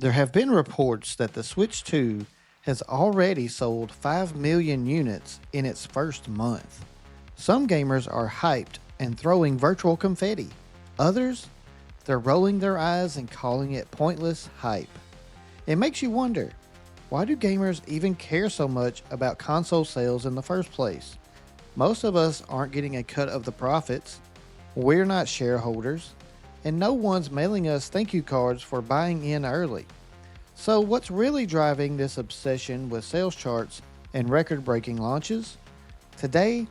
There have been reports that the Switch 2 has already sold 5 million units in its first month. Some gamers are hyped and throwing virtual confetti. Others, they're rolling their eyes and calling it pointless hype. It makes you wonder, why do gamers even care so much about console sales in the first place? Most of us aren't getting a cut of the profits, we're not shareholders, and no one's mailing us thank you cards for buying in early. So, what's really driving this obsession with sales charts and record breaking launches? Today,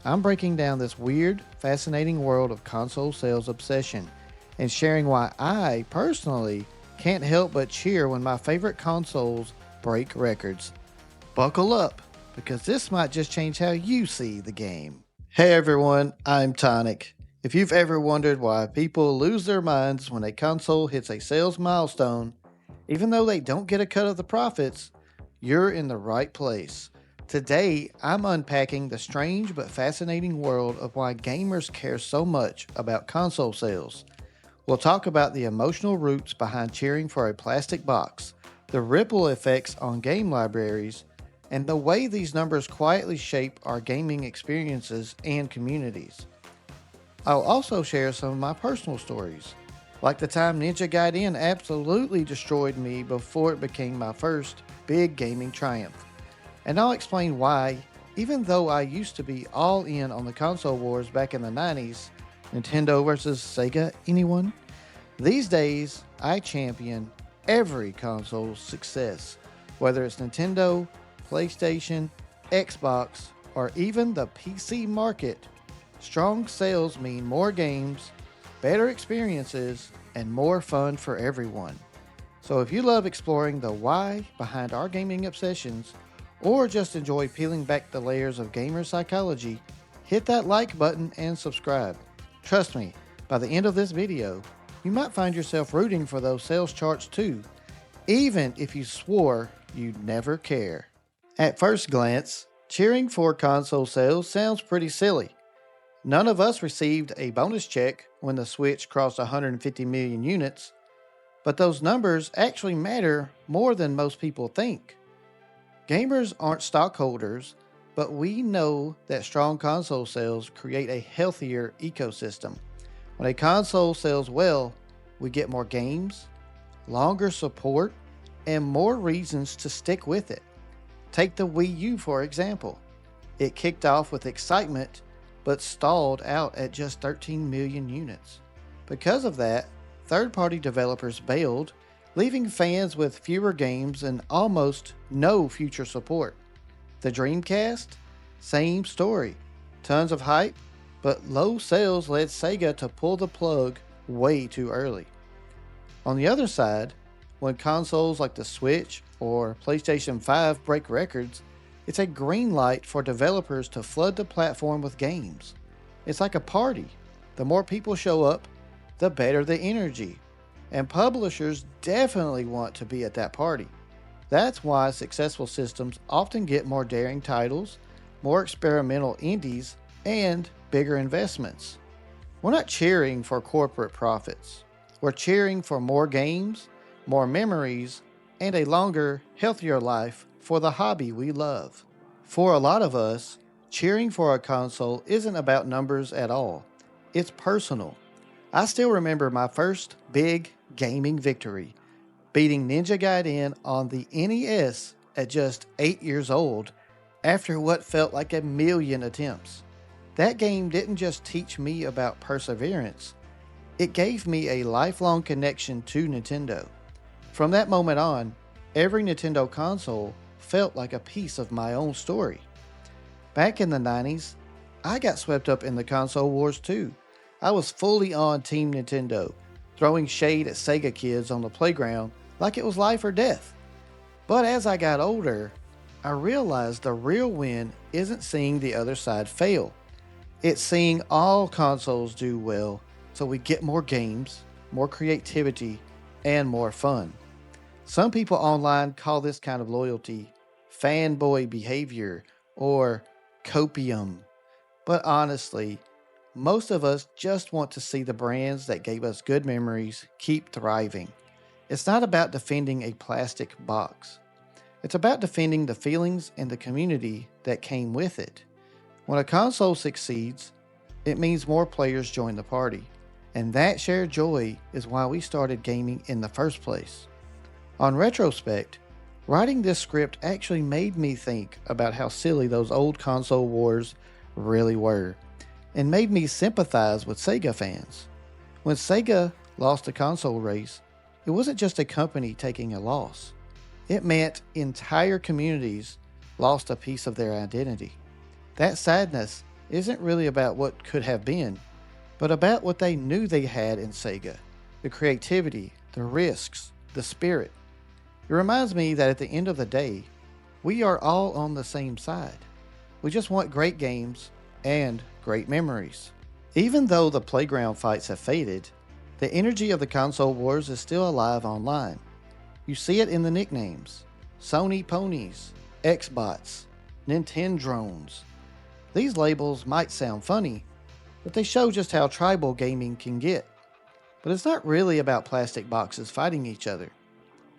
I'm breaking down this weird, fascinating world of console sales obsession and sharing why I, personally, can't help but cheer when my favorite consoles break records. Buckle up, because this might just change how you see the game. Hey everyone, I'm Tonic. If you've ever wondered why people lose their minds when a console hits a sales milestone, even though they don't get a cut of the profits, you're in the right place. Today, I'm unpacking the strange but fascinating world of why gamers care so much about console sales. We'll talk about the emotional roots behind cheering for a plastic box, the ripple effects on game libraries, and the way these numbers quietly shape our gaming experiences and communities. I'll also share some of my personal stories, like the time Ninja Gaiden absolutely destroyed me before it became my first big gaming triumph. And I'll explain why, even though I used to be all in on the console wars back in the 90s, Nintendo versus Sega, anyone? These days, I champion every console's success, whether it's Nintendo, PlayStation, Xbox, or even the PC market. Strong sales mean more games, better experiences, and more fun for everyone. So if you love exploring the why behind our gaming obsessions, or just enjoy peeling back the layers of gamer psychology, hit that like button and subscribe. Trust me, by the end of this video, you might find yourself rooting for those sales charts too, even if you swore you'd never care. At first glance, cheering for console sales sounds pretty silly. None of us received a bonus check when the Switch crossed 150 million units, but those numbers actually matter more than most people think. Gamers aren't stockholders, but we know that strong console sales create a healthier ecosystem. When a console sells well, we get more games, longer support, and more reasons to stick with it. Take the Wii U for example. It kicked off with excitement, but stalled out at just 13 million units. Because of that, third party developers bailed, leaving fans with fewer games and almost no future support. The Dreamcast? Same story. Tons of hype, but low sales led Sega to pull the plug way too early. On the other side, when consoles like the Switch or PlayStation 5 break records, it's a green light for developers to flood the platform with games. It's like a party. The more people show up, the better the energy. And publishers definitely want to be at that party. That's why successful systems often get more daring titles, more experimental indies, and bigger investments. We're not cheering for corporate profits. We're cheering for more games, more memories, and a longer, healthier life for the hobby we love. For a lot of us, cheering for a console isn't about numbers at all. It's personal. I still remember my first big gaming victory, beating Ninja Gaiden on the NES at just 8 years old after what felt like a million attempts. That game didn't just teach me about perseverance, it gave me a lifelong connection to Nintendo. From that moment on, every Nintendo console felt like a piece of my own story. Back in the 90s, I got swept up in the console wars too. I was fully on Team Nintendo, throwing shade at Sega kids on the playground like it was life or death. But as I got older, I realized the real win isn't seeing the other side fail. It's seeing all consoles do well so we get more games, more creativity, and more fun. Some people online call this kind of loyalty fanboy behavior or copium. But honestly, most of us just want to see the brands that gave us good memories keep thriving. It's not about defending a plastic box. It's about defending the feelings and the community that came with it. When a console succeeds, it means more players join the party. And that shared joy is why we started gaming in the first place. On retrospect, writing this script actually made me think about how silly those old console wars really were, and made me sympathize with Sega fans. When Sega lost the console race, it wasn't just a company taking a loss. It meant entire communities lost a piece of their identity. That sadness isn't really about what could have been, but about what they knew they had in Sega: the creativity, the risks, the spirit. It reminds me that at the end of the day, we are all on the same side. We just want great games and great memories. Even though the playground fights have faded, the energy of the console wars is still alive online. You see it in the nicknames: Sony Ponies, Xbots, Nintendo Drones. These labels might sound funny, but they show just how tribal gaming can get. But it's not really about plastic boxes fighting each other.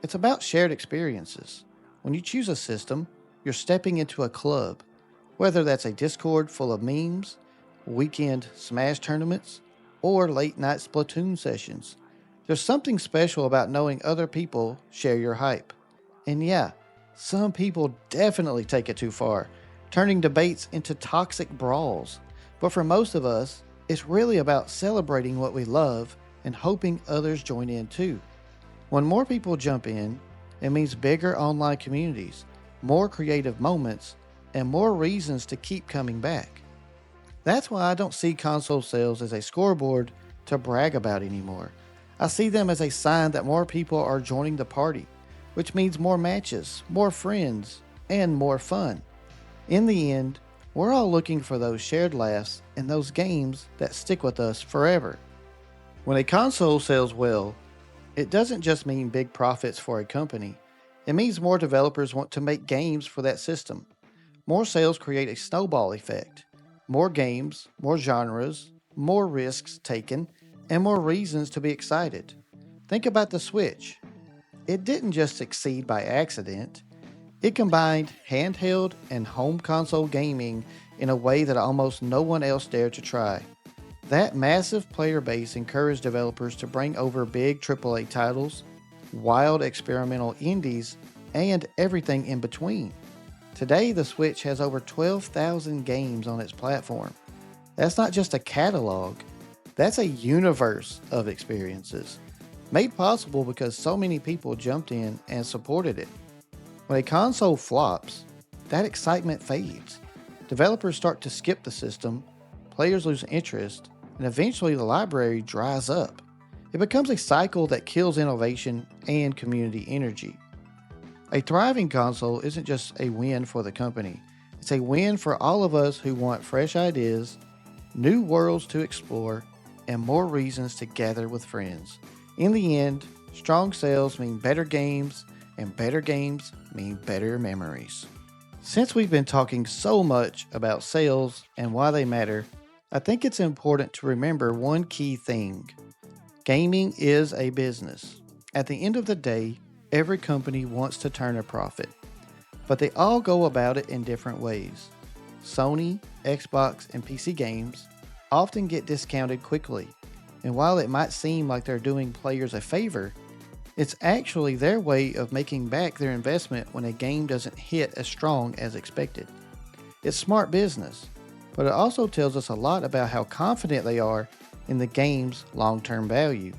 It's about shared experiences. When you choose a system, you're stepping into a club, whether that's a Discord full of memes, weekend Smash tournaments, or late night Splatoon sessions. There's something special about knowing other people share your hype. And yeah, some people definitely take it too far, turning debates into toxic brawls. But for most of us, it's really about celebrating what we love and hoping others join in too. When more people jump in, it means bigger online communities, more creative moments, and more reasons to keep coming back. That's why I don't see console sales as a scoreboard to brag about anymore. I see them as a sign that more people are joining the party, which means more matches, more friends, and more fun. In the end, we're all looking for those shared laughs and those games that stick with us forever. When a console sells well, it doesn't just mean big profits for a company. It means more developers want to make games for that system. More sales create a snowball effect. More games, more genres, more risks taken, and more reasons to be excited. Think about the Switch. It didn't just succeed by accident. It combined handheld and home console gaming in a way that almost no one else dared to try. That massive player base encouraged developers to bring over big AAA titles, wild experimental indies, and everything in between. Today, the Switch has over 12,000 games on its platform. That's not just a catalog, that's a universe of experiences, made possible because so many people jumped in and supported it. When a console flops, that excitement fades. Developers start to skip the system, players lose interest, and eventually the library dries up. It becomes a cycle that kills innovation and community energy. A thriving console isn't just a win for the company, it's a win for all of us who want fresh ideas, new worlds to explore, and more reasons to gather with friends. In the end, strong sales mean better games, and better games mean better memories. Since we've been talking so much about sales and why they matter, I think it's important to remember one key thing. Gaming is a business. At the end of the day, every company wants to turn a profit, but they all go about it in different ways. Sony, Xbox, and PC games often get discounted quickly, and while it might seem like they're doing players a favor, it's actually their way of making back their investment when a game doesn't hit as strong as expected. It's smart business, but it also tells us a lot about how confident they are in the game's long-term value.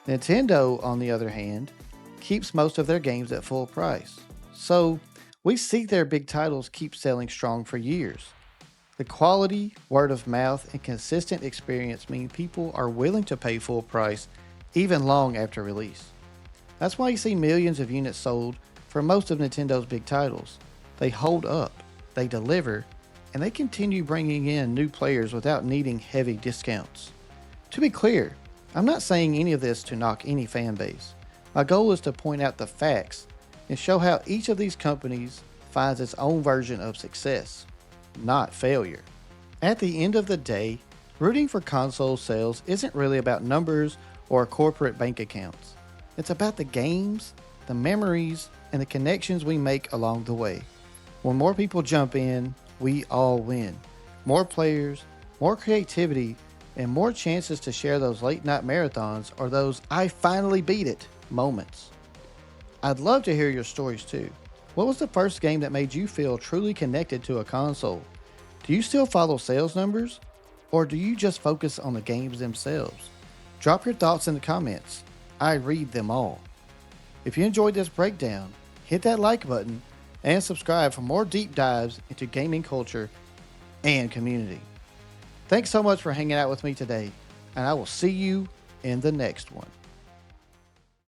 Nintendo, on the other hand, keeps most of their games at full price, so we see their big titles keep selling strong for years. The quality, word of mouth, and consistent experience mean people are willing to pay full price even long after release. That's why you see millions of units sold for most of Nintendo's big titles. They hold up, they deliver, and they continue bringing in new players without needing heavy discounts. To be clear, I'm not saying any of this to knock any fan base. My goal is to point out the facts and show how each of these companies finds its own version of success, not failure. At the end of the day, rooting for console sales isn't really about numbers or corporate bank accounts. It's about the games, the memories, and the connections we make along the way. When more people jump in, we all win. More players, more creativity, and more chances to share those late night marathons or those I finally beat it moments. I'd love to hear your stories too. What was the first game that made you feel truly connected to a console? Do you still follow sales numbers? Or do you just focus on the games themselves? Drop your thoughts in the comments. I read them all. If you enjoyed this breakdown, hit that like button and subscribe for more deep dives into gaming culture and community. Thanks so much for hanging out with me today, and I will see you in the next one.